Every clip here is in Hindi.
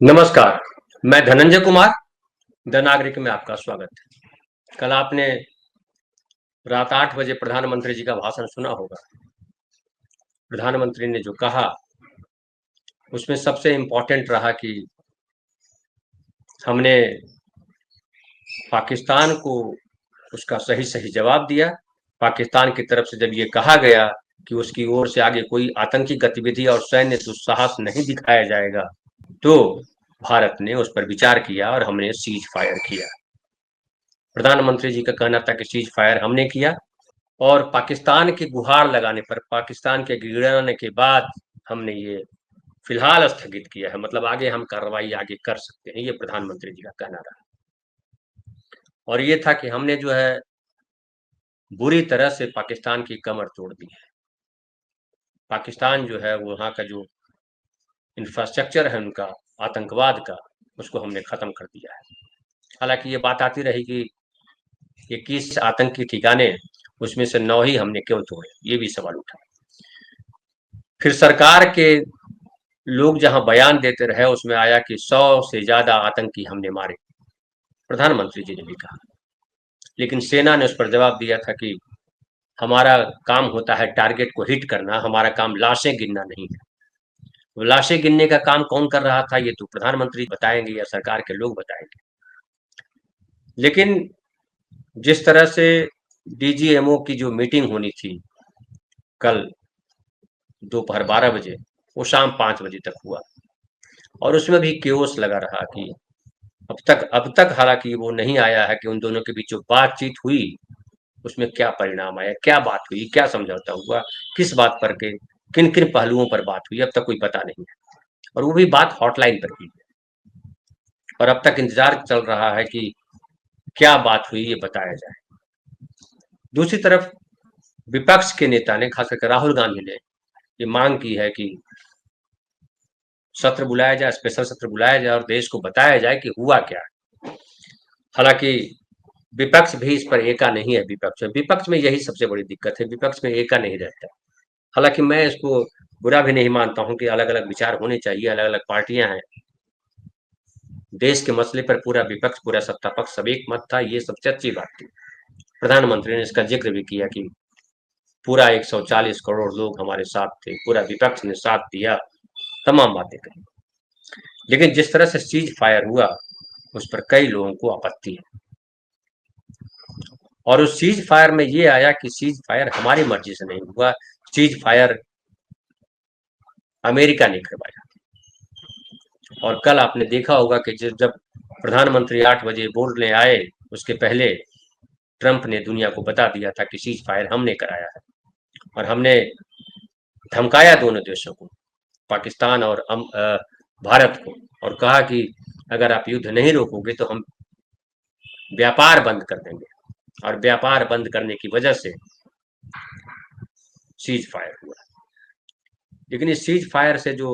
नमस्कार, मैं धनंजय कुमार, द नागरिक में आपका स्वागत है। कल आपने रात 8 बजे प्रधानमंत्री जी का भाषण सुना होगा। प्रधानमंत्री ने जो कहा, उसमें सबसे इम्पोर्टेंट रहा कि हमने पाकिस्तान को उसका सही-सही जवाब दिया। पाकिस्तान की तरफ से जब ये कहा गया कि उसकी ओर से आगे कोई आतंकी गतिविधि और सैन्य दुस्साहस नहीं दिखाया जाएगा, तो भारत ने उस पर विचार किया और हमने सीज फायर किया। प्रधानमंत्री जी का कहना था कि सीज फायर हमने किया और पाकिस्तान की गुहार लगाने पर, पाकिस्तान के गिड़ाने के बाद हमने ये फिलहाल स्थगित किया है, मतलब आगे हम कार्रवाई आगे कर सकते हैं, ये प्रधानमंत्री जी का कहना रहा। और ये था कि हमने जो है बुरी तरह से पाकिस्तान की कमर तोड़ दी है। पाकिस्तान जो है वहाँ का जो इंफ्रास्ट्रक्चर है उनका आतंकवाद का, उसको हमने खत्म कर दिया है। हालांकि ये बात आती रही कि 21 आतंकी ठिकाने, उसमें से 9 ही हमने क्यों तोड़े, ये भी सवाल उठा। फिर सरकार के लोग जहां बयान देते रहे, उसमें आया कि 100 से ज्यादा आतंकी हमने मारे, प्रधानमंत्री जी ने भी कहा। लेकिन सेना ने उस पर जवाब दिया था कि हमारा काम होता है टारगेट को हिट करना, हमारा काम लाशें गिनना नहीं है। लाशें गिनने का काम कौन कर रहा था, ये तो प्रधानमंत्री बताएंगे या सरकार के लोग बताएंगे। लेकिन जिस तरह से डीजीएमओ की जो मीटिंग होनी थी कल दोपहर 12 बजे, वो शाम 5 बजे तक हुआ और उसमें भी केओस लगा रहा कि अब तक हालांकि वो नहीं आया है कि उन दोनों के बीच जो बातचीत हुई उसमें क्या परिणाम आया, क्या बात हुई, क्या समझौता हुआ, किस बात पर के किन किन पहलुओं पर बात हुई, अब तक कोई पता नहीं है। और वो भी बात हॉटलाइन पर की और अब तक इंतजार चल रहा है कि क्या बात हुई, ये बताया जाए। दूसरी तरफ विपक्ष के नेता ने, खास करके राहुल गांधी ने, ये मांग की है कि सत्र बुलाया जाए, स्पेशल सत्र बुलाया जाए और देश को बताया जाए कि हुआ क्या। हालांकि विपक्ष भी इस पर एका नहीं है। विपक्ष में यही सबसे बड़ी दिक्कत है, विपक्ष में एका नहीं रहता। हालांकि मैं इसको बुरा भी नहीं मानता हूं कि अलग अलग विचार होने चाहिए, अलग अलग पार्टियां हैं। देश के मसले पर पूरा विपक्ष, पूरा सत्ता पक्ष सब एक मत था, ये सबसे अच्छी बात थी। प्रधानमंत्री ने इसका जिक्र भी किया कि पूरा 140 करोड़ लोग हमारे साथ थे, पूरा विपक्ष ने साथ दिया, तमाम बातें कही। लेकिन जिस तरह से सीज फायर हुआ, उस पर कई लोगों को आपत्ति है। और उस सीज फायर में ये आया कि सीज फायर हमारी मर्जी से नहीं हुआ, सीज फायर अमेरिका ने करवाया। और कल आपने देखा होगा कि जब प्रधानमंत्री 8 बजे बोलने आए, उसके पहले ट्रंप ने दुनिया को बता दिया था कि सीज फायर हमने कराया है और हमने धमकाया दोनों देशों को, पाकिस्तान और भारत को, और कहा कि अगर आप युद्ध नहीं रोकोगे तो हम व्यापार बंद कर देंगे। और व्यापार बंद करने की वजह से सीज फायर हुआ। लेकिन इस सीज फायर से जो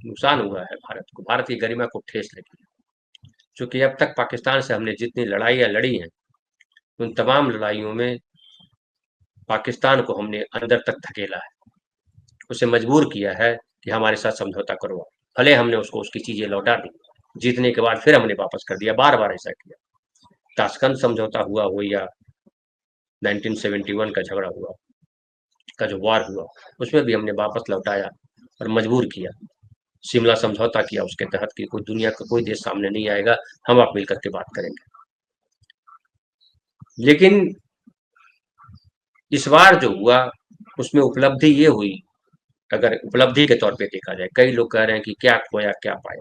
नुकसान हुआ है भारत को, भारत की गरिमा को ठेस लगी है। क्योंकि अब तक पाकिस्तान से हमने जितनी लड़ाइयाँ लड़ी हैं, उन तमाम लड़ाइयों में पाकिस्तान को हमने अंदर तक धकेला है, उसे मजबूर किया है कि हमारे साथ समझौता करो। भले हमने उसको उसकी चीजें लौटा दी, जीतने के बाद फिर हमने वापस कर दिया, बार बार ऐसा किया। ताशकंद समझौता हुआ हो या 1971 का झगड़ा हुआ, का जो वार हुआ, उसमें भी हमने वापस लौटाया और मजबूर किया। शिमला समझौता किया उसके तहत कि कोई दुनिया का कोई देश सामने नहीं आएगा, हम आप मिलकर के बात करेंगे। लेकिन इस बार जो हुआ उसमें उपलब्धि ये हुई, अगर उपलब्धि के तौर पे देखा जाए, कई लोग कह रहे हैं कि क्या खोया क्या पाया।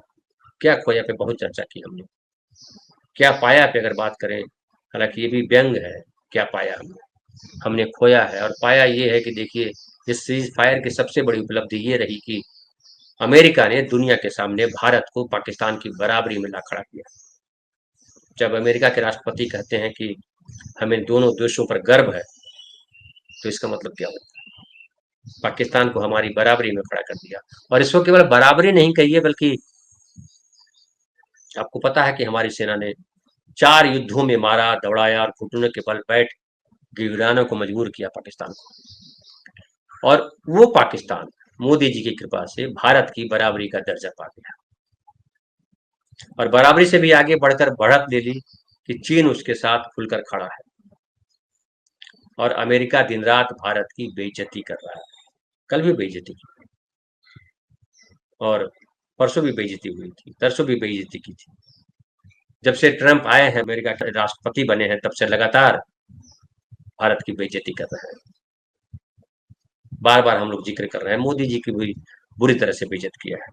क्या खोया पे बहुत चर्चा की हमने, क्या पाया पे अगर बात करें, हालांकि ये भी व्यंग है। क्या पाया हमने खोया है और पाया ये है कि देखिए, इस सीज फायर की सबसे बड़ी उपलब्धि ये रही कि अमेरिका ने दुनिया के सामने भारत को पाकिस्तान की बराबरी में ला खड़ा किया। जब अमेरिका के राष्ट्रपति कहते हैं कि हमें दोनों देशों पर गर्व है, तो इसका मतलब क्या होता है? पाकिस्तान को हमारी बराबरी में खड़ा कर दिया। और इसको केवल बराबरी नहीं कही है, बल्कि आपको पता है कि हमारी सेना ने 4 युद्धों में मारा, दौड़ाया और घुटनों के बल गिड़गिड़ाने को मजबूर किया पाकिस्तान को। और वो पाकिस्तान मोदी जी की कृपा से भारत की बराबरी का दर्जा पा गया और बराबरी से भी आगे बढ़कर बढ़त ले ली कि चीन उसके साथ खुलकर खड़ा है और अमेरिका दिन रात भारत की बेइज्जती कर रहा है। कल भी बेइज्जती की और परसों भी बेइज्जती हुई थी, तरसों भी बेइज्जती की थी। जब से ट्रंप आए हैं, अमेरिका के राष्ट्रपति बने हैं, तब से लगातार भारत की बेइज्जती कर रहे हैं। बार बार हम लोग जिक्र कर रहे हैं, मोदी जी की भी बुरी तरह से बेइज्जत किया है।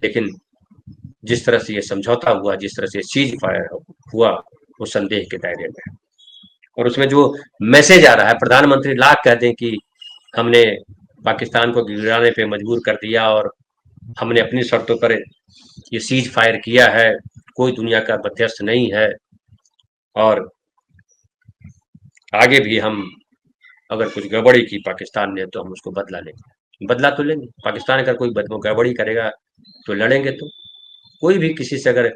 लेकिन जिस तरह से ये समझौता हुआ, जिस तरह से सीज फायर हुआ, वो संदेह के दायरे में है। और उसमें जो मैसेज आ रहा है, प्रधानमंत्री लाख कहते हैं कि हमने पाकिस्तान को गिराने पे मजबूर कर दिया और हमने अपनी शर्तों पर ये सीज फायर किया है, कोई दुनिया का मध्यस्थ नहीं है और आगे भी हम अगर कुछ गड़बड़ी की पाकिस्तान ने तो हम उसको बदला लेंगे। बदला तो लेंगे, पाकिस्तान अगर कोई गड़बड़ी करेगा तो लड़ेंगे। तो कोई भी किसी से अगर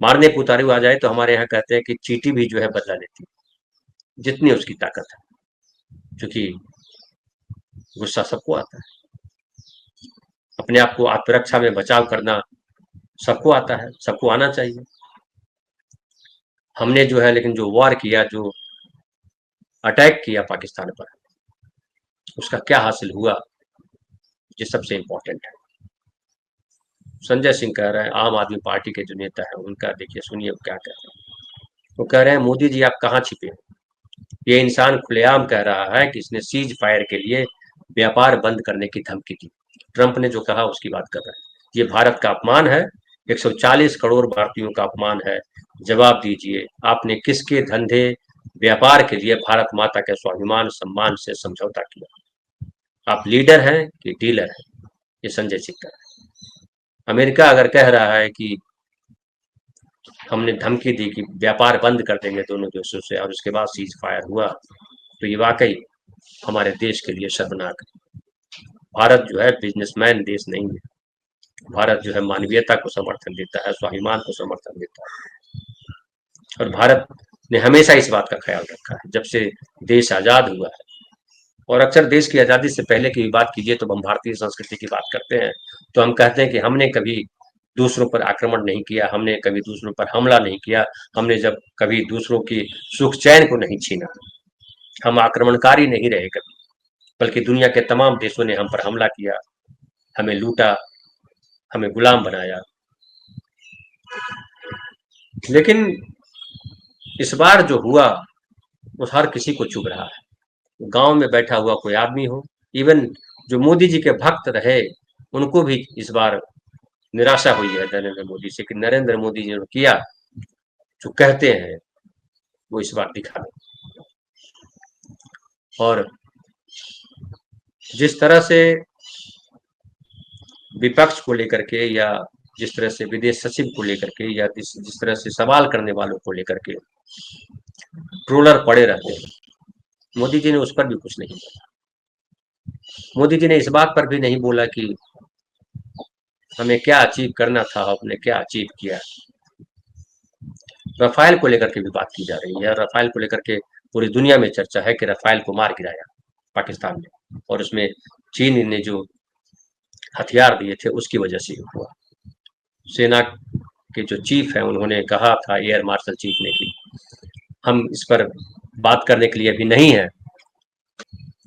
मारने पे उतारू आ जाए तो हमारे यहाँ कहते हैं कि चींटी भी जो है बदला लेती है, जितनी उसकी ताकत है, क्योंकि गुस्सा सबको आता है। अपने आप को आत्मरक्षा में बचाव करना सबको आता है, सबको आना चाहिए। हमने जो है लेकिन जो वॉर किया, जो अटैक किया पाकिस्तान पर, उसका क्या हासिल हुआ, ये सबसे इम्पोर्टेंट है। संजय सिंह कह रहे हैं, आम आदमी पार्टी के जो नेता है उनका देखिए, सुनिए वो क्या कह रहे हैं। वो कह रहे हैं, मोदी जी आप कहाँ छिपे हैं? ये इंसान खुलेआम कह रहा है कि इसने सीज फायर के लिए व्यापार बंद करने की धमकी दी। ट्रंप ने जो कहा उसकी बात कर रहा है। ये भारत का अपमान है, 140 करोड़ भारतीयों का अपमान है। जवाब दीजिए, आपने किसके धंधे व्यापार के लिए भारत माता के स्वाभिमान सम्मान से समझौता किया? आप लीडर हैं कि डीलर हैं? ये संजय सिंह कह रहे हैं। अमेरिका अगर कह रहा है कि हमने धमकी दी कि व्यापार बंद कर देंगे दोनों देशों से और उसके बाद सीज फायर हुआ, तो ये वाकई हमारे देश के लिए शर्मनाक है। भारत जो है बिजनेसमैन देश नहीं है। भारत जो है मानवीयता को समर्थन देता है, स्वाभिमान को समर्थन देता है और भारत ने हमेशा इस बात का ख्याल रखा है जब से देश आजाद हुआ है। और अक्सर देश की आजादी से पहले की भी बात कीजिए तो हम भारतीय संस्कृति की बात करते हैं, तो हम कहते हैं कि हमने कभी दूसरों पर आक्रमण नहीं किया, हमने कभी दूसरों पर हमला नहीं किया, हमने जब कभी दूसरों की सुख चैन को नहीं छीना, हम आक्रमणकारी नहीं रहे कभी, बल्कि दुनिया के तमाम देशों ने हम पर हमला किया, हमें लूटा, हमें गुलाम बनाया। लेकिन इस बार जो हुआ वो हर किसी को चुभ रहा है। गांव में बैठा हुआ कोई आदमी हो, इवन जो मोदी जी के भक्त रहे, उनको भी इस बार निराशा हुई है नरेंद्र मोदी से कि नरेंद्र मोदी जी ने किया जो कहते हैं वो इस बार दिखा दें। और जिस तरह से विपक्ष को लेकर के या जिस तरह से विदेश सचिव को लेकर के या जिस तरह से सवाल करने वालों को लेकर के ट्रोलर पड़े रहते हैं, मोदी जी ने उस पर भी कुछ नहीं बोला। मोदी जी ने इस बात पर भी नहीं बोला कि हमें क्या अचीव करना था, हमने क्या अचीव किया। रफाल को लेकर के भी बात की जा रही है, रफाल को लेकर के पूरी दुनिया में चर्चा है कि रफाल को मार गिराया पाकिस्तान ने और उसमें चीन ने जो हथियार दिए थे उसकी वजह से हुआ। सेना के जो चीफ है उन्होंने कहा था, एयर मार्शल चीफ ने, कि हम इस पर बात करने के लिए अभी नहीं है,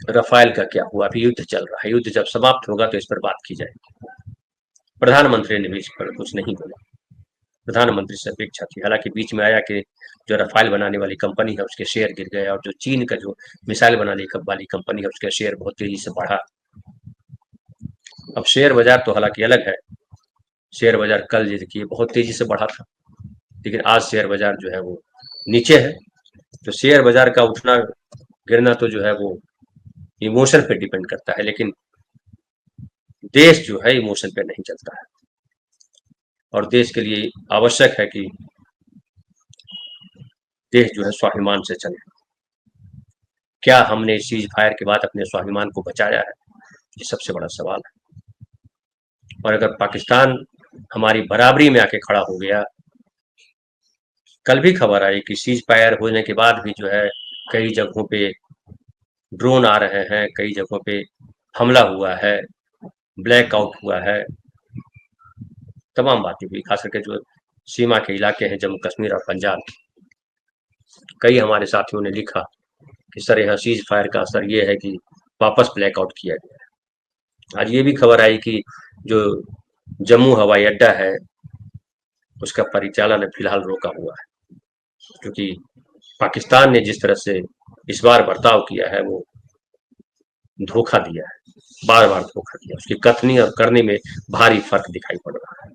रफाल का क्या हुआ, अभी युद्ध चल रहा है, युद्ध जब समाप्त होगा तो इस पर बात की जाएगी। प्रधानमंत्री ने भी इस पर कुछ नहीं बोला। प्रधानमंत्री से अपेक्षा थी, हालांकि बीच में आया कि जो रफाल बनाने वाली कंपनी है उसके शेयर गिर गए और जो चीन का जो मिसाइल बनाने वाली कंपनी है उसके शेयर बहुत तेजी से बढ़ा। अब शेयर बाजार तो हालांकि अलग है, शेयर बाजार कल देखिए बहुत तेजी से बढ़ा था, लेकिन आज शेयर बाजार जो है वो नीचे है। तो शेयर बाजार का उठना गिरना तो जो है वो इमोशन पे डिपेंड करता है, लेकिन देश जो है इमोशन पे नहीं चलता है और देश के लिए आवश्यक है कि देश जो है स्वाभिमान से चले। क्या हमने सीज फायर के बाद अपने स्वाभिमान को बचाया है, ये सबसे बड़ा सवाल है। और अगर पाकिस्तान हमारी बराबरी में आके खड़ा हो गया, कल भी खबर आई कि सीज फायर होने के बाद भी जो है कई जगहों पे ड्रोन आ रहे हैं, कई जगहों पे हमला हुआ है, ब्लैकआउट हुआ है, तमाम बातें हुई, खास करके जो सीमा के इलाके हैं जम्मू कश्मीर और पंजाब। कई हमारे साथियों ने लिखा कि सर यहाँ सीज फायर का असर ये है कि वापस ब्लैकआउट किया गया। आज ये भी खबर आई कि जो जम्मू हवाई अड्डा है उसका परिचालन फिलहाल रोका हुआ है, क्योंकि पाकिस्तान ने जिस तरह से इस बार बर्ताव किया है वो धोखा दिया है, बार बार धोखा दिया। उसकी कथनी और करने में भारी फर्क दिखाई पड़ रहा है।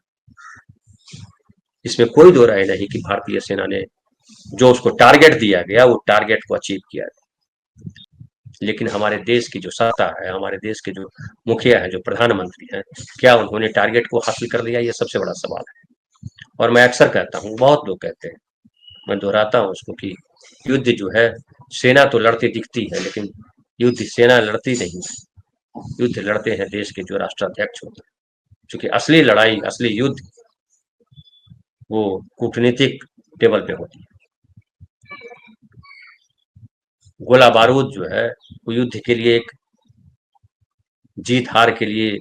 इसमें कोई दो राय नहीं कि भारतीय सेना ने जो उसको टारगेट दिया गया वो टारगेट को अचीव किया है। लेकिन हमारे देश की जो सत्ता है, हमारे देश के जो मुखिया है, जो प्रधानमंत्री हैं, क्या उन्होंने टारगेट को हासिल कर लिया, ये सबसे बड़ा सवाल है। और मैं अक्सर कहता हूँ, बहुत लोग कहते हैं, मैं दोहराता हूँ उसको कि युद्ध जो है सेना तो लड़ती दिखती है, लेकिन युद्ध सेना लड़ती नहीं है, युद्ध लड़ते हैं देश के जो राष्ट्राध्यक्ष होते हैं। क्योंकि असली लड़ाई, असली युद्ध वो कूटनीतिक टेबल पे होती है। गोला बारूद जो है वो युद्ध के लिए एक जीत हार के लिए,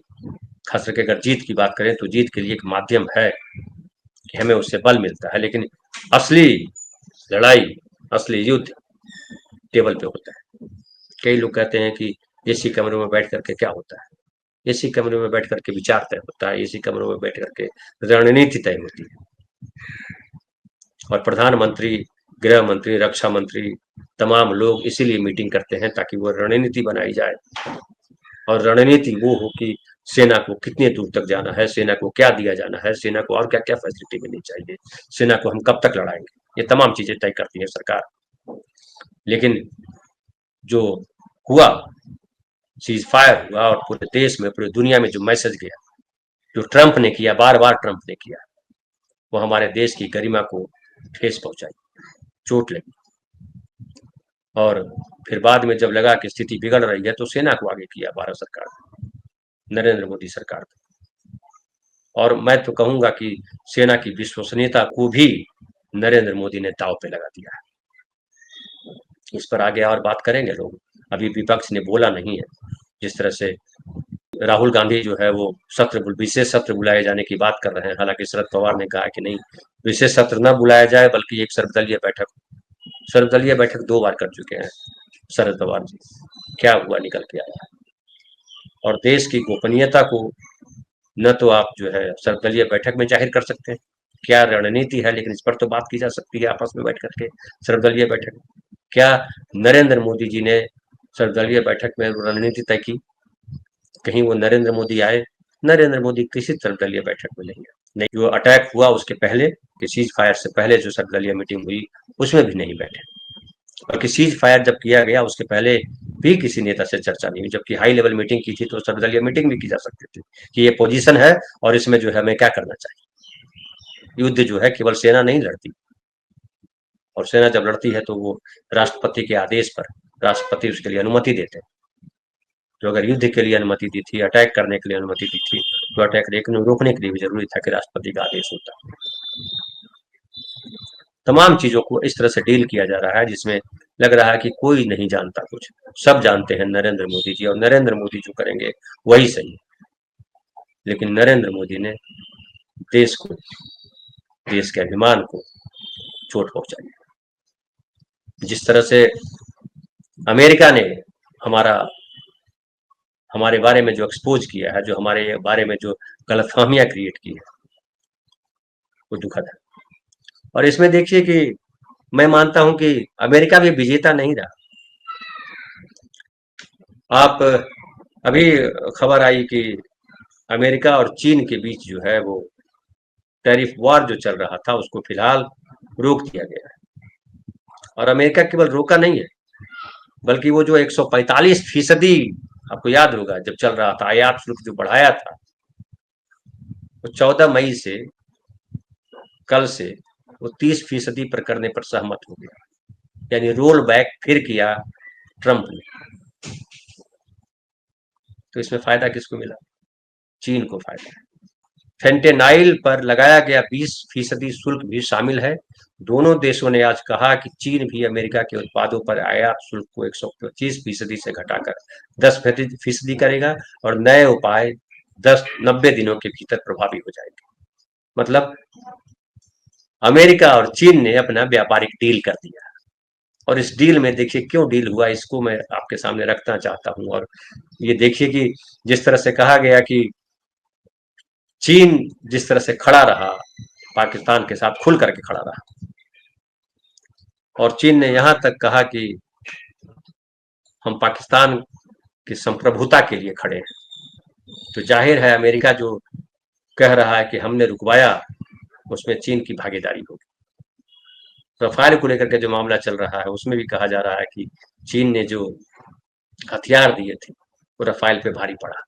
खास करके अगर जीत की बात करें तो जीत के लिए एक माध्यम है कि हमें उससे बल मिलता है, लेकिन असली लड़ाई, असली युद्ध टेबल पे होता है। कई लोग कहते हैं कि एसी कमरों में बैठ करके क्या होता है, एसी कमरों में बैठ करके विचार तय होता है, एसी कमरों में बैठ करके रणनीति तय होती है। और प्रधानमंत्री, गृह मंत्री, रक्षा मंत्री, तमाम लोग इसीलिए मीटिंग करते हैं ताकि वो रणनीति बनाई जाए। और रणनीति वो हो कि सेना को कितने दूर तक जाना है, सेना को क्या दिया जाना है, सेना को और क्या क्या फैसिलिटी मिलनी चाहिए, सेना को हम कब तक लड़ाएंगे, ये तमाम चीजें तय करती है सरकार। लेकिन जो हुआ, सीज फायर हुआ और पूरे देश में, पूरी दुनिया में जो मैसेज गया, जो ट्रंप ने किया, बार बार ट्रंप ने किया, वो हमारे देश की गरिमा को ठेस पहुंचाई, चोट लगी। और फिर बाद में जब लगा कि स्थिति बिगड़ रही है तो सेना को आगे किया भारत सरकार, नरेंद्र मोदी सरकार। और मैं तो कहूंगा कि सेना की विश्वसनीयता को भी नरेंद्र मोदी ने दांव पे लगा दिया है। इस पर आगे और बात करेंगे लोग, अभी विपक्ष ने बोला नहीं है। जिस तरह से राहुल गांधी जो है वो विशेष सत्र बुलाए जाने की बात कर रहे हैं, हालांकि शरद पवार ने कहा कि नहीं, विशेष सत्र न बुलाया जाए बल्कि एक सर्वदलीय बैठक। सर्वदलीय बैठक 2 बार कर चुके हैं शरद पवार जी, क्या हुआ निकल के आया। और देश की गोपनीयता को न तो आप जो है सर्वदलीय बैठक में जाहिर कर सकते हैं, क्या रणनीति है, लेकिन इस पर तो बात की जा सकती है आपस में बैठ करके सर्वदलीय बैठक। क्या नरेंद्र मोदी जी ने सर्वदलीय बैठक में रणनीति तय की? कहीं वो नरेंद्र मोदी आए? नरेंद्र मोदी किसी सर्वदलीय बैठक में नहीं आए। नहीं, जो अटैक हुआ उसके पहले, सीज फायर से पहले जो सर्वदलीय मीटिंग हुई उसमें भी नहीं बैठे। और सीज फायर जब किया गया उसके पहले भी किसी नेता से चर्चा नहीं हुई, जबकि हाई लेवल मीटिंग की थी तो सर्वदलीय मीटिंग भी की जा सकती थी कि ये पोजीशन है और इसमें जो है हमें क्या करना चाहिए। युद्ध जो है केवल सेना नहीं लड़ती, और सेना जब लड़ती है तो वो राष्ट्रपति के आदेश पर, राष्ट्रपति उसके लिए अनुमति देते हैं। जो अगर युद्ध के लिए अनुमति दी थी, अटैक करने के लिए अनुमति दी थी, तो अटैक रोकने के लिए भी जरूरी था कि राष्ट्रपति का आदेश होता। तमाम चीजों को इस तरह से डील किया जा रहा है जिसमें लग रहा है कि कोई नहीं जानता कुछ, सब जानते हैं नरेंद्र मोदी जी, और नरेंद्र मोदी जो करेंगे वही सही है। लेकिन नरेंद्र मोदी ने देश को, देश के अभिमान को चोट पहुंचाई। जिस तरह से अमेरिका ने हमारे बारे में जो एक्सपोज किया है, जो हमारे बारे में जो गलतफहमियां क्रिएट की है, वो दुखद है। और इसमें देखिए कि मैं मानता हूं कि अमेरिका भी विजेता नहीं रहा। आप अभी खबर आई कि अमेरिका और चीन के बीच जो है वो टैरिफ वॉर जो चल रहा था उसको फिलहाल रोक दिया गया है। और अमेरिका केवल रोका नहीं है, बल्कि वो जो 145%, आपको याद होगा जब चल रहा था आयात शुल्क जो बढ़ाया था, वो 14 मई से, कल से वो 30% पर करने पर सहमत हो गया। यानी रोल बैक फिर किया ट्रंप ने। तो इसमें फायदा किसको मिला? चीन को फायदा है। फेंटेनाइल पर लगाया गया 20% शुल्क भी शामिल है दोनों देशों ने आज कहा कि चीन भी अमेरिका के उत्पादों पर आयात शुल्क को 125% से घटाकर 10% करेगा और नए उपाय 90 दिनों के भीतर प्रभावी हो जाएंगे। मतलब अमेरिका और चीन ने अपना व्यापारिक डील कर दिया और इस डील में देखिए क्यों डील हुआ, इसको मैं आपके सामने रखना चाहता हूं। और ये देखिए कि जिस तरह से कहा गया कि चीन जिस तरह से खड़ा रहा, पाकिस्तान के साथ खुल करके खड़ा रहा, और चीन ने यहां तक कहा कि हम पाकिस्तान की संप्रभुता के लिए खड़े हैं। तो जाहिर है अमेरिका जो कह रहा है कि हमने रुकवाया, उसमें चीन की भागीदारी होगी। रफाल को लेकर के जो मामला चल रहा है उसमें भी कहा जा रहा है कि चीन ने जो हथियार दिए थे वो रफाल पे भारी पड़ा,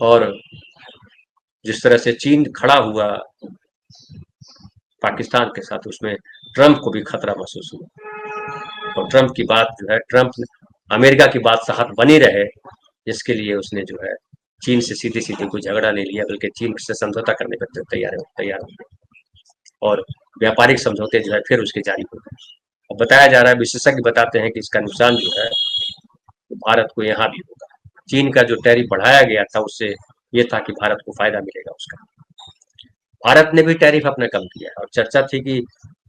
और जिस तरह से चीन खड़ा हुआ पाकिस्तान के साथ, उसमें ट्रंप को भी खतरा महसूस हुआ। और ट्रंप की बात जो है, ट्रंप अमेरिका की बात साथ बनी रहे, इसके लिए उसने जो है चीन से सीधे सीधे कोई झगड़ा नहीं लिया, बल्कि चीन से समझौता करने पर तैयार हो गए और व्यापारिक समझौते जो है फिर उसके जारी हो गए। और बताया जा रहा है, विशेषज्ञ बताते हैं कि इसका नुकसान जो है भारत को यहाँ भी होगा। चीन का जो टैरिफ बढ़ाया गया था उससे ये था कि भारत को फायदा मिलेगा उसका। भारत ने भी टैरिफ अपना कम किया और चर्चा थी कि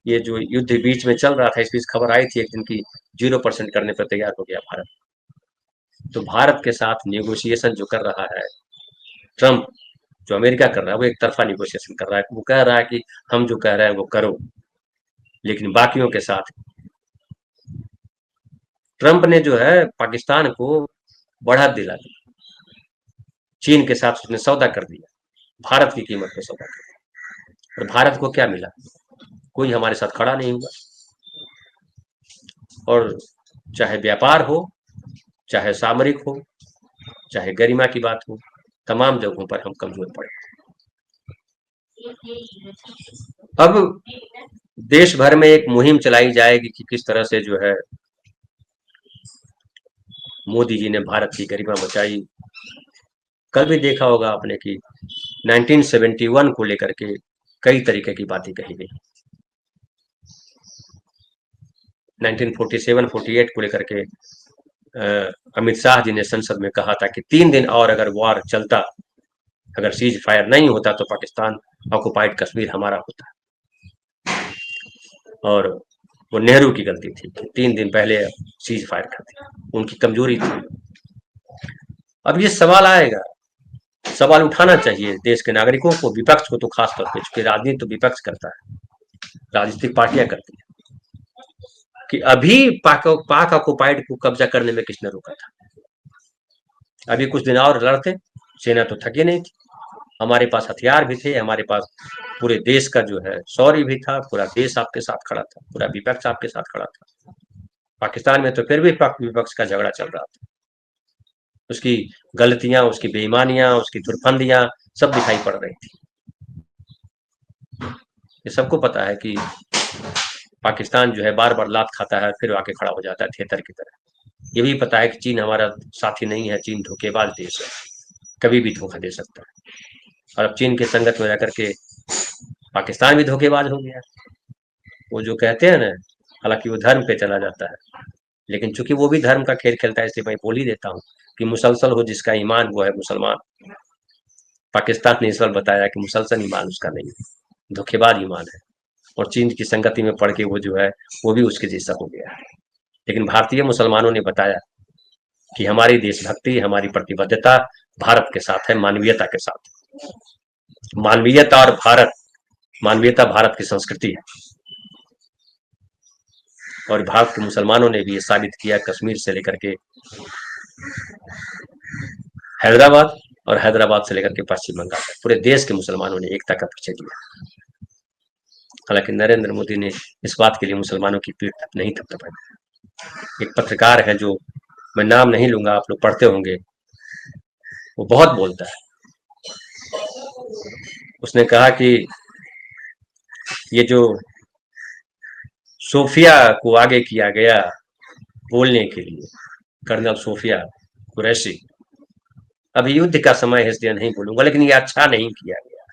ये जो युद्ध बीच में चल रहा था, इस बीच खबर आई थी एक दिन की 0% करने पर तैयार हो गया भारत। तो भारत के साथ नेगोशिएशन जो कर रहा है ट्रंप, जो अमेरिका कर रहा है वो एक तरफा नेगोशिएशन कर रहा है। वो कह रहा है कि हम जो कह रहे हैं वो करो, लेकिन बाकियों के साथ ट्रंप ने जो है पाकिस्तान को बढ़त दिला दी। चीन के साथ उसने सौदा कर दिया, भारत की कीमत पे सौदा कर दिया, और भारत को क्या मिला? कोई हमारे साथ खड़ा नहीं हुआ। और चाहे व्यापार हो, चाहे सामरिक हो, चाहे गरिमा की बात हो, तमाम जगहों पर हम कमजोर पड़े। अब देश भर में एक मुहिम चलाई जाएगी कि किस तरह से जो है मोदी जी ने भारत की गरिमा बचाई। कल भी देखा होगा आपने कि 1971 को लेकर के कई तरीके की बातें कही गई। 1947-48 को लेकर के अमित शाह जी ने संसद में कहा था कि 3 दिन और अगर वॉर चलता, अगर सीज फायर नहीं होता तो पाकिस्तान ऑक्युपाइड कश्मीर हमारा होता। और वो नेहरू की गलती थी कि 3 दिन पहले सीज फायर कर दिया, उनकी कमजोरी थी। अब ये सवाल आएगा, सवाल उठाना चाहिए देश के नागरिकों को, विपक्ष को तो खास तौर पे, चूंकि राजनीति तो विपक्ष करता है, राजनीतिक पार्टियां करती है, कि अभी पाक ऑक्युपाइड को कब्जा करने में किसने रोका था? अभी कुछ दिन और लड़ते, सेना तो थकी नहीं थी, हमारे पास हथियार भी थे, हमारे पास पूरे देश का जो है शौर्य भी था, पूरा देश आपके साथ खड़ा था, पूरा विपक्ष आपके साथ खड़ा था। पाकिस्तान में तो फिर भी विपक्ष का झगड़ा चल रहा था, उसकी गलतियां, उसकी बेईमानियां, उसकी दुर्फंदियां सब दिखाई पड़ रही थी। ये सबको पता है कि पाकिस्तान जो है बार बार लात खाता है, फिर आके खड़ा हो जाता है थिएटर की तरह। ये भी पता है कि चीन हमारा साथी नहीं है, चीन धोखेबाज देश है, कभी भी धोखा दे सकता है। और अब चीन के संगत में रह करके पाकिस्तान भी धोखेबाज हो गया। वो जो कहते हैं ना, हालांकि वो धर्म पे चला जाता है, लेकिन चूंकि वो भी धर्म का खेल खेलता है, इसलिए मैं बोल ही देता हूँ कि मुसलसल हो जिसका ईमान वो है मुसलमान। पाकिस्तान ने इस बार बताया कि मुसलसल ईमान उसका नहीं है, धोखेबाज ईमान है, और चीन की संगति में पड़ के वो जो है वो भी उसके जैसा हो गया है। लेकिन भारतीय मुसलमानों ने बताया कि हमारी देशभक्ति, हमारी प्रतिबद्धता भारत के साथ है, मानवीयता के साथ। मानवीयता और भारत, मानवीयता भारत की संस्कृति है, और भारत के मुसलमानों ने भी ये साबित किया, कश्मीर से लेकर के हैदराबाद, और हैदराबाद से लेकर के पश्चिम बंगाल, पूरे देश के मुसलमानों ने एकता का परिचय दिया। हालांकि नरेंद्र मोदी ने इस बात के लिए मुसलमानों की पीठ नहीं थपथपाई। एक पत्रकार है, जो मैं नाम नहीं लूंगा, आप लोग पढ़ते होंगे, वो बहुत बोलता है। उसने कहा कि ये जो सोफिया को आगे किया गया बोलने के लिए, कर्नल सोफिया कुरैशी, अभी युद्ध का समय है इसलिए नहीं बोलूंगा, लेकिन ये अच्छा नहीं किया गया।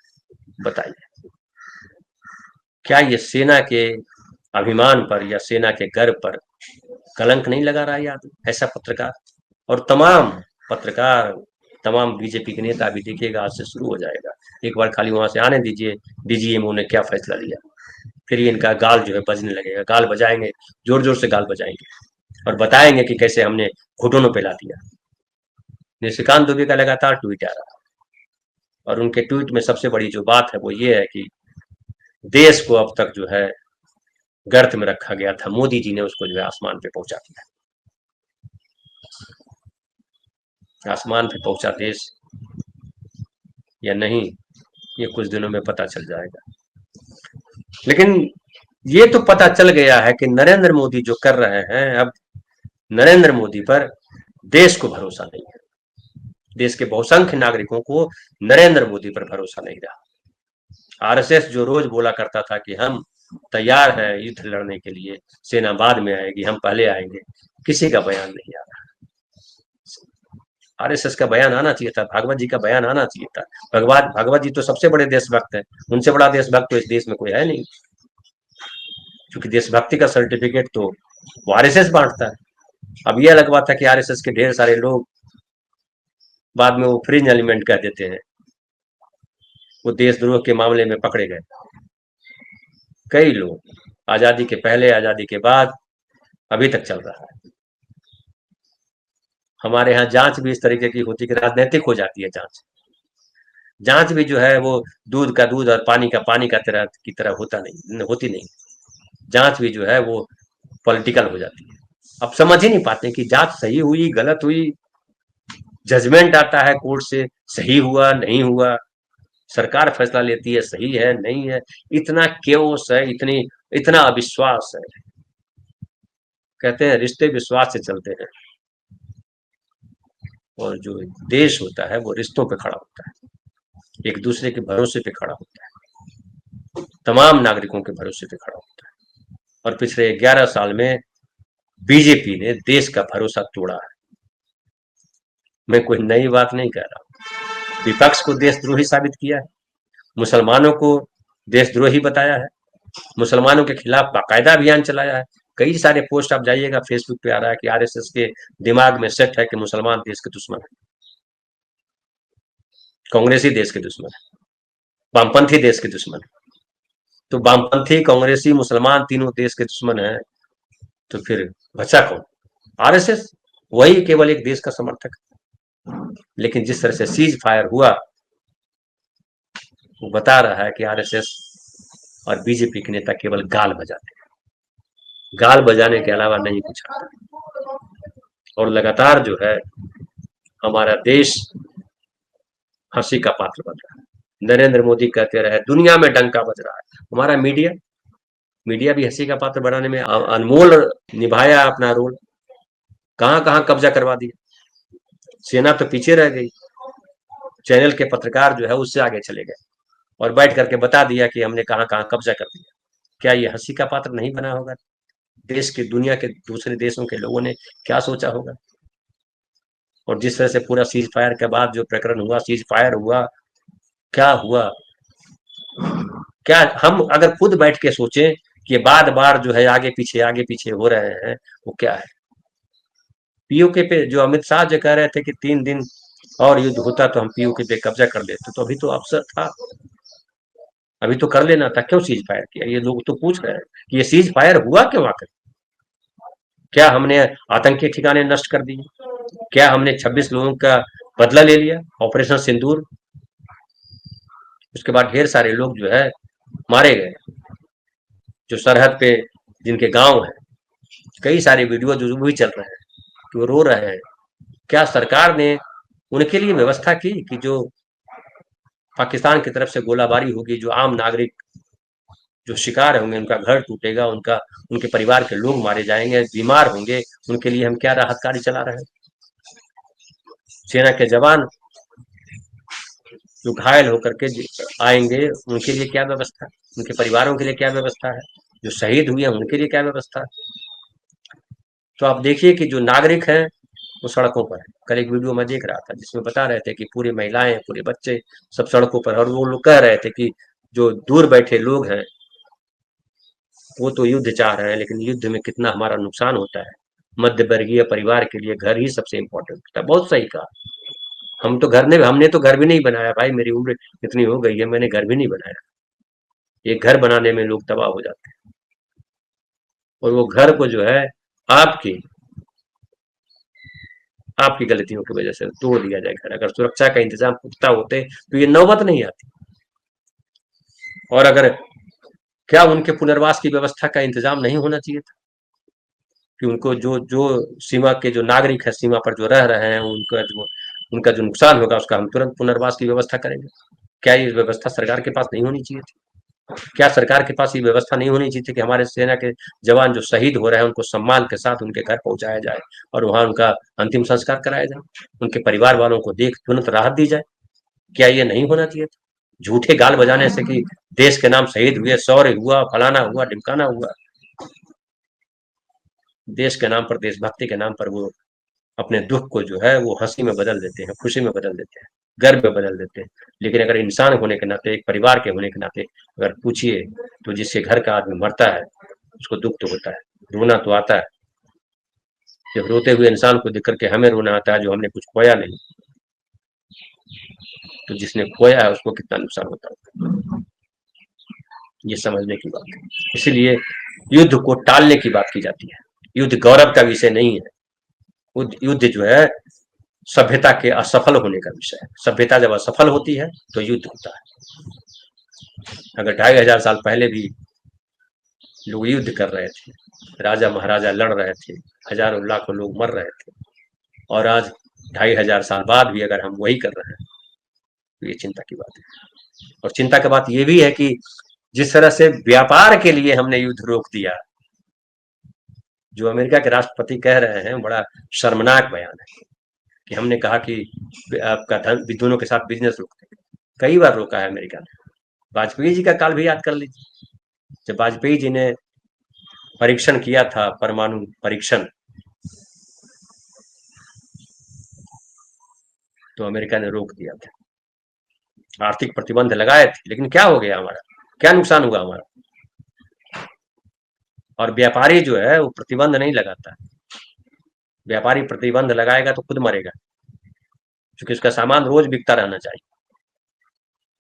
बताइए क्या ये सेना के अभिमान पर या सेना के गर्व पर कलंक नहीं लगा रहा है आदमी, ऐसा पत्रकार? और तमाम पत्रकार, तमाम बीजेपी के नेता भी देखिएगा, आज से शुरू हो जाएगा। एक बार खाली वहां से आने दीजिए, डीजीएमओ ने क्या फैसला लिया, फिर ये इनका गाल जो है बजने लगेगा, गाल बजाएंगे, जोर जोर से गाल बजाएंगे और बताएंगे कि कैसे हमने घुटनों पे ला दिया। निशिकांत दुबे का लगातार ट्वीट आ रहा है और उनके ट्वीट में सबसे बड़ी जो बात है वो ये है कि देश को अब तक जो है गर्त में रखा गया था, मोदी जी ने उसको जो है आसमान पे पहुंचा दिया। आसमान पे पहुंचा देश या नहीं, ये कुछ दिनों में पता चल जाएगा। लेकिन ये तो पता चल गया है कि नरेंद्र मोदी जो कर रहे हैं, अब नरेंद्र मोदी पर देश को भरोसा नहीं है। देश के बहुसंख्य नागरिकों को नरेंद्र मोदी पर भरोसा नहीं रहा। आरएसएस जो रोज बोला करता था कि हम तैयार है युद्ध लड़ने के लिए, सेना बाद में आएगी, हम पहले आएंगे, किसी का बयान नहीं आ रहा। आरएसएस का बयान आना चाहिए था, भागवत जी का बयान आना चाहिए था। भागवत जी तो सबसे बड़े देशभक्त हैं, उनसे बड़ा देशभक्त तो इस देश में कोई है नहीं, क्योंकि देशभक्ति का सर्टिफिकेट तो वो आरएसएस बांटता है। अब यह लग था कि आरएसएस के ढेर सारे लोग बाद में वो फ्रिंज एलिमेंट कह देते हैं, वो देशद्रोह के मामले में पकड़े गए कई लोग, आजादी के पहले, आजादी के बाद, अभी तक चल रहा है। हमारे यहाँ जांच भी इस तरीके की होती है कि राजनीतिक हो जाती है जांच। जांच भी जो है वो दूध का दूध और पानी का पानी का तरह की तरह होती नहीं। जांच भी जो है वो पॉलिटिकल हो जाती है। अब समझ ही नहीं पाते कि जांच सही हुई गलत हुई, जजमेंट आता है कोर्ट से, सही हुआ नहीं हुआ, सरकार फैसला लेती है सही है नहीं है। इतना केओस है, इतना अविश्वास है। कहते हैं रिश्ते विश्वास से चलते हैं, और जो देश होता है वो रिश्तों पे खड़ा होता है, एक दूसरे के भरोसे पे खड़ा होता है, तमाम नागरिकों के भरोसे पे खड़ा होता है। और पिछले 11 साल में बीजेपी ने देश का भरोसा तोड़ा है। मैं कोई नई बात नहीं कह रहा, विपक्ष को देशद्रोही साबित किया है, मुसलमानों को देशद्रोही बताया है, मुसलमानों के खिलाफ बाकायदा अभियान चलाया है। कई सारे पोस्ट आप जाइएगा फेसबुक पे आ रहा है कि आरएसएस के दिमाग में सेट है कि मुसलमान देश के दुश्मन है, कांग्रेसी देश के दुश्मन है, वामपंथी देश के दुश्मन है। तो वामपंथी, कांग्रेसी, मुसलमान तीनों देश के दुश्मन है, तो फिर बचा कौन? आरएसएस, वही केवल एक देश का समर्थक। लेकिन जिस तरह से सीज फायर हुआ, वो बता रहा है कि आरएसएस और बीजेपी के नेता केवल गाल बजाते हैं, गाल बजाने के अलावा नहीं कुछ आता। और लगातार जो है हमारा देश हंसी का पात्र बन रहा है। नरेंद्र मोदी कहते रहे दुनिया में डंका बज रहा है, हमारा मीडिया भी हंसी का पात्र बनाने में अनमोल निभाया अपना रोल। कहां कहां कब्जा करवा दिया, सेना तो पीछे रह गई, चैनल के पत्रकार जो है उससे आगे चले गए और बैठ करके बता दिया कि हमने कहां कहां कब्जा कर दिया। क्या ये हंसी का पात्र नहीं बना होगा? देश के, दुनिया के दूसरे देशों के लोगों ने क्या सोचा होगा? और जिस तरह से पूरा सीज फायर के बाद जो प्रकरण हुआ, सीज फायर हुआ, क्या हुआ? क्या हम अगर खुद बैठ के सोचें कि बार बार जो है आगे पीछे हो रहे हैं, वो क्या है? पीओके पे जो अमित शाह जो कह रहे थे कि 3 दिन और युद्ध होता तो हम पीओके पे कब्जा कर लेते, तो अभी तो अवसर था, अभी तो कर लेना था, क्यों सीज फायर किया? ये लोग तो पूछ रहे हैं कि ये सीज फायर हुआ क्यों आकर? क्या हमने आतंकी ठिकाने नष्ट कर दिए? क्या हमने 26 लोगों का बदला ले लिया, ऑपरेशन सिंदूर? उसके बाद ढेर सारे लोग जो है मारे गए, जो सरहद पे जिनके गांव है, कई सारे वीडियो जो भी चल रहे हैं कि वो रो रहे हैं। क्या सरकार ने उनके लिए व्यवस्था की कि जो पाकिस्तान की तरफ से गोलाबारी होगी, जो आम नागरिक जो शिकार होंगे, उनका घर टूटेगा, उनके परिवार के लोग मारे जाएंगे, बीमार होंगे, उनके लिए हम क्या राहत कार्य चला रहे हैं? सेना के जवान जो घायल होकर के आएंगे, उनके लिए क्या व्यवस्था, उनके परिवारों के लिए क्या व्यवस्था है, जो शहीद हुए हैं उनके लिए क्या व्यवस्था है? तो आप देखिए कि जो नागरिक हैं वो सड़कों पर है। कल एक वीडियो मैं देख रहा था जिसमें बता रहे थे कि पूरी महिलाएं, पूरे बच्चे सब सड़कों पर, और वो लोग कह रहे थे कि जो दूर बैठे लोग हैं वो तो युद्ध चाह रहे हैं, लेकिन युद्ध में कितना हमारा नुकसान होता है। मध्य वर्गीय परिवार के लिए घर ही सबसे इम्पोर्टेंट होता है। बहुत सही कहा। हमने तो घर भी नहीं बनाया भाई, मेरी उम्र इतनी हो गई है, मैंने घर भी नहीं बनाया। एक घर बनाने में लोग तबाह हो जाते हैं, और वो घर को जो है आपकी आपकी गलतियों की वजह से तोड़ दिया जाए घर। अगर सुरक्षा का इंतजाम पुख्ता होते तो ये नौबत नहीं आती। और अगर क्या उनके पुनर्वास की व्यवस्था का इंतजाम नहीं होना चाहिए था कि उनको जो जो सीमा के जो नागरिक है, सीमा पर जो रह रहे हैं, उनका जो नुकसान होगा उसका हम तुरंत पुनर्वास की व्यवस्था करेंगे। क्या ये व्यवस्था सरकार के पास नहीं होनी चाहिए थी? क्या सरकार के पास ये व्यवस्था नहीं होनी चाहिए थी कि हमारे सेना के जवान जो शहीद हो रहे हैं उनको सम्मान के साथ उनके घर पहुंचाया जाए और वहां उनका अंतिम संस्कार कराया जाए, उनके परिवार वालों को देख तुरंत राहत दी जाए? क्या ये नहीं होना चाहिए था? झूठे गाल बजाने से कि देश के नाम शहीद हुए, शौर्य हुआ, फलाना हुआ, ढिमकाना हुआ, देश के नाम पर, देशभक्ति के नाम पर वो अपने दुख को जो है वो हंसी में बदल देते हैं, खुशी में बदल देते हैं, गर्व में बदल देते हैं। लेकिन अगर इंसान होने के नाते, एक परिवार के होने के नाते अगर पूछिए, तो जिसके घर का आदमी मरता है उसको दुख तो होता है, रोना तो आता है। जब रोते हुए इंसान को देख करके हमें रोना आता है जो हमने कुछ खोया नहीं, तो जिसने खोया है उसको कितना नुकसान होता है, ये समझने की बात है। इसीलिए युद्ध को टालने की बात की जाती है। युद्ध गौरव का विषय नहीं है। युद्ध जो है सभ्यता के असफल होने का विषय है। सभ्यता जब असफल होती है तो युद्ध होता है। अगर 2500 साल पहले भी लोग युद्ध कर रहे थे, राजा महाराजा लड़ रहे थे, हजारों लाखों लोग मर रहे थे, और आज 2500 साल बाद भी अगर हम वही कर रहे हैं तो ये चिंता की बात है। और चिंता की बात ये भी है कि जिस तरह से व्यापार के लिए हमने युद्ध रोक दिया, जो अमेरिका के राष्ट्रपति कह रहे हैं, बड़ा शर्मनाक बयान है कि हमने कहा कि आपका धन दोनों के साथ बिजनेस रोक देंगे। कई बार रोका है अमेरिका ने। वाजपेयी जी का काल भी याद कर लीजिए, जब वाजपेयी जी ने परीक्षण किया था, परमाणु परीक्षण, तो अमेरिका ने रोक दिया था। आर्थिक प्रतिबंध लगाए थे, लेकिन क्या हो गया हमारा, क्या नुकसान हुआ हमारा? और व्यापारी जो है वो प्रतिबंध नहीं लगाता। व्यापारी प्रतिबंध लगाएगा तो खुद मरेगा, क्योंकि उसका सामान रोज बिकता रहना चाहिए।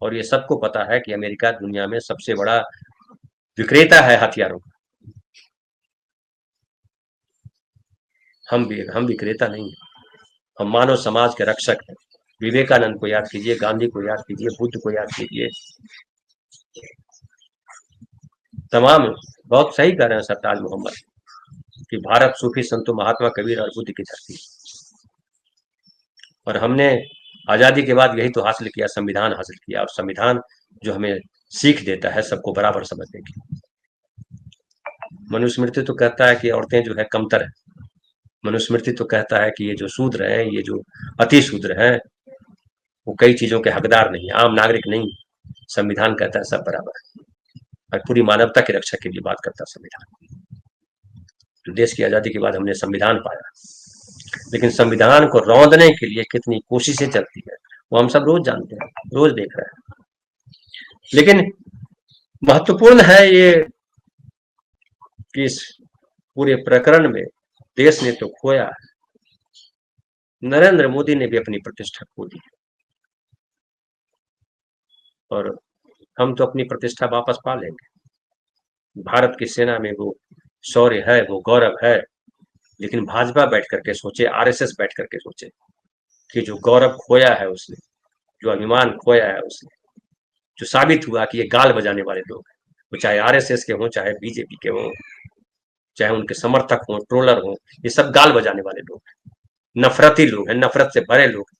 और ये सबको पता है कि अमेरिका दुनिया में सबसे बड़ा विक्रेता है हथियारों का। हम विक्रेता नहीं है, हम मानव समाज के रक्षक हैं। विवेकानंद को याद कीजिए, गांधी को याद कीजिए, बुद्ध को याद कीजिए, तमाम बहुत सही कह रहे हैं सरताज मोहम्मद कि भारत सूफी संतों, महात्मा कबीर और बुद्ध की धरती। और हमने आजादी के बाद यही तो हासिल किया, संविधान हासिल किया। और संविधान जो हमें सीख देता है सबको बराबर समझने की। मनुस्मृति तो कहता है कि औरतें जो है कमतर है। मनुस्मृति तो कहता है कि ये जो शूद्र हैं, ये जो अति शूद्र हैं, वो कई चीजों के हकदार नहीं, आम नागरिक नहीं। संविधान कहता है सब बराबर है, और पूरी मानवता की रक्षा के लिए बात करता है संविधान। तो देश की आजादी के बाद हमने संविधान पाया, लेकिन संविधान को रौंदने के लिए कितनी कोशिशें चलती है वो हम सब रोज जानते हैं, रोज देख रहे हैं। लेकिन महत्वपूर्ण है ये कि इस पूरे प्रकरण में देश ने तो खोया है, नरेंद्र मोदी ने भी अपनी प्रतिष्ठा खो दी, और हम तो अपनी प्रतिष्ठा वापस पा लेंगे। भारत की सेना में वो शौर्य है, वो गौरव है। लेकिन भाजपा बैठ करके सोचे, आरएसएस बैठ करके सोचे कि जो गौरव खोया है उसने, जो अभिमान खोया है उसने, जो साबित हुआ कि ये गाल बजाने वाले लोग हैं, वो चाहे आरएसएस के हों, चाहे बीजेपी के हों, चाहे उनके समर्थक हों, ट्रोलर हों, ये सब गाल बजाने वाले लोग हैं, नफरती लोग हैं, नफरत से भरे लोग,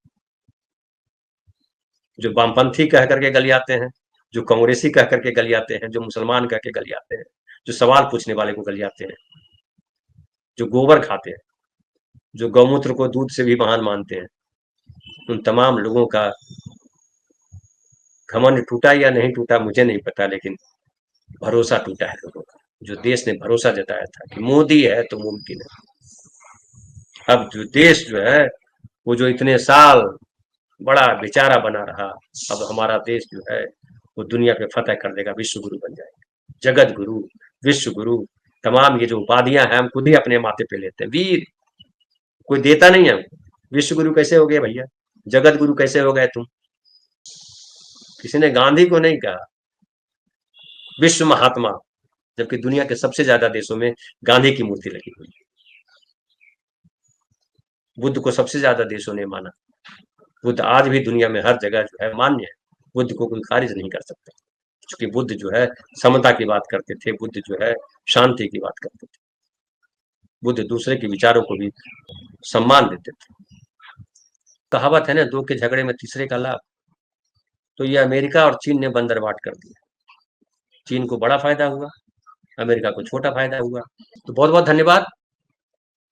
जो वामपंथी कह करके गलियाते हैं, जो कांग्रेसी कह करके गलियाते हैं, जो मुसलमान कह के गलियाते हैं, जो सवाल पूछने वाले को गलियाते हैं, जो गोबर खाते हैं, जो गौमूत्र को दूध से भी महान मानते हैं, उन तमाम लोगों का घमंड टूटा या नहीं टूटा मुझे नहीं पता, लेकिन भरोसा टूटा है लोगों का। जो देश ने भरोसा जताया था कि मोदी है तो मुमकिन है, अब जो देश जो है वो जो इतने साल बड़ा बेचारा बना रहा, अब हमारा देश जो है वो दुनिया पे फतह कर देगा, विश्व गुरु बन जाएगा, जगत गुरु, विश्व गुरु, तमाम ये जो उपाधियां हैं हम खुद ही अपने माथे पे लेते हैं। वीर कोई देता नहीं है हमको। विश्व गुरु कैसे हो गए भैया? जगत गुरु कैसे हो गए तुम? किसी ने गांधी को नहीं कहा विश्व महात्मा, जबकि दुनिया के सबसे ज्यादा देशों में गांधी की मूर्ति लगी हुई है। बुद्ध को सबसे ज्यादा देशों ने माना। बुद्ध आज भी दुनिया में हर जगह जो है मान्य है। बुद्ध को कोई खारिज नहीं कर सकता, क्योंकि बुद्ध जो है समता की बात करते थे, बुद्ध जो है शांति की बात करते थे, बुद्ध दूसरे के विचारों को भी सम्मान देते थे। कहावत है ना, दो के झगड़े में तीसरे का लाभ। तो ये अमेरिका और चीन ने बंदरबाट कर दिया। चीन को बड़ा फायदा हुआ, अमेरिका को छोटा फायदा हुआ। तो बहुत बहुत धन्यवाद।